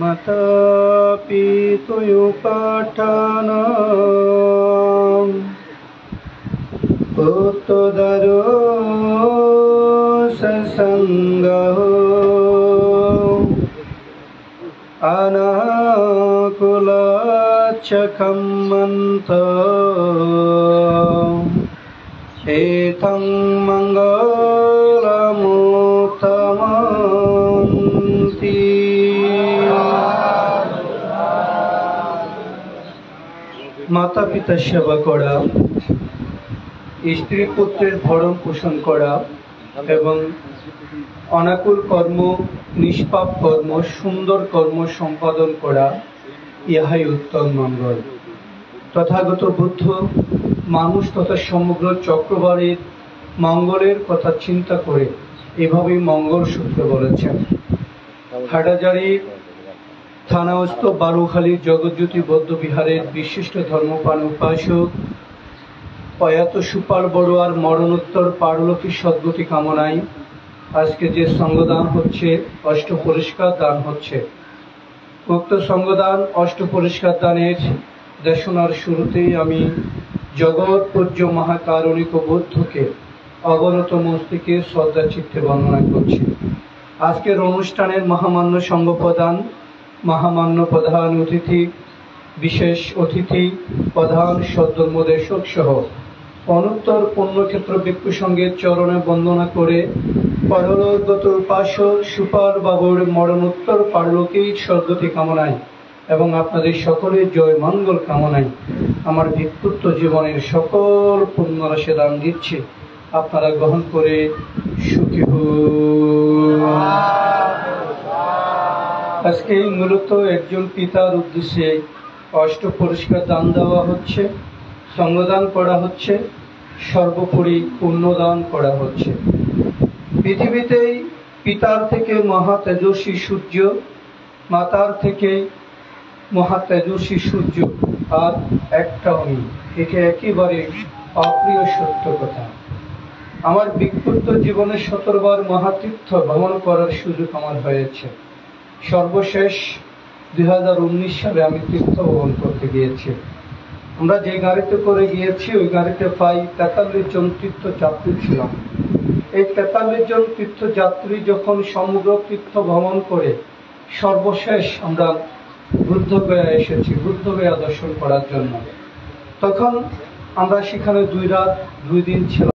মাতাপিতুয়ুপাঠানাম পুত্তদারো সসঙ্গঃ অনাকুলাচ্ছকম্মন্ত এতং মঙ্গলমুত্তমন্তি। মাতা পিতার সেবা করা, স্ত্রী পুত্রের ভরণ পোষণ করা এবং অনাকুল কর্ম, নিষ্পাপ কর্ম, সুন্দর কর্ম সম্পাদন করা, ইহাই উত্তম মঙ্গল। তথাগত বুদ্ধ মানুষ তথা সমগ্র চক্রবাড়ির মঙ্গলের কথা চিন্তা করে এভাবেই মঙ্গল সূত্র বলেছেন। হাটাজারি থানাস্থ বারুখালী জগৎজ্যোতি বৌদ্ধ বিহারের বিশিষ্ট ধর্মপ্রাণ উপাসক প্রয়াত সুপাল বড়ুয়ার মরণোত্তর পারলৌকিক সদ্গতি কামনায় আজকে যে সঙ্গদান হচ্ছে, অষ্ট পুরস্কার দান হচ্ছে। উক্ত সঙ্গদান অষ্ট পুরস্কার দানের দেশনার শুরুতেই আমি জগৎ পূজ্য মহাকারণিক বুদ্ধকে অবনত মস্তিকে শ্রদ্ধা চিত্তে বর্ণনা করছি। আজকের অনুষ্ঠানের মহামান্য সঙ্গ প্রদান, মহামান্য প্রধান অতিথি, বিশেষ অতিথি, প্রধান সদ্ধর্মদেশক সহ অনুত্তর পুণ্যক্ষেত্র ভিক্ষু সঙ্গের চরণে বন্দনা করে পরলোকগত উপাসক সুপাল বাবুর মরণোত্তর পারলৌকিক সদ্গতি কামনায় এবং আপনাদের সকলের জয় মঙ্গল কামনায় আমার ভিক্ষুত্ব জীবনের সকল পুণ্যরাশি দান দিচ্ছি। আপনারা গ্রহণ করে সুখী হন। আজকে মূলত একজন পিতার উদ্দেশ্যে অষ্ট পুরস্কার দান দেওয়া হচ্ছে, সঙ্গদান করা হচ্ছে, সর্বোপরি পুণ্যদান করা হচ্ছে। পৃথিবীতেই পিতার থেকে মহা তেজস্বী সূর্য, মাতার থেকে মহা তেজস্বী সূর্য আর একটাও নেই। এটা একেবারে অপ্রিয় সত্য কথা। আমার ভিক্ষুত্ব জীবনে 17 বার মহাতীর্থ ভ্রমণ করার সুযোগ আমার হয়েছে। সর্বশেষ 2019 সালে আমি তীর্থ ভ্রমণ করতে গিয়েছি। আমরা যে গাড়িতে করে গিয়েছি ওই গাড়িতে প্রায় 43 জন তীর্থযাত্রী ছিলাম। এই 43 জন তীর্থযাত্রী যখন সমগ্র তীর্থ ভ্রমণ করে সর্বশেষ আমরা বুদ্ধগয়া এসেছি, বুদ্ধগয়া দর্শন করার জন্য। তখন আমরা সেখানে 2 রাত 2 দিন ছিলাম।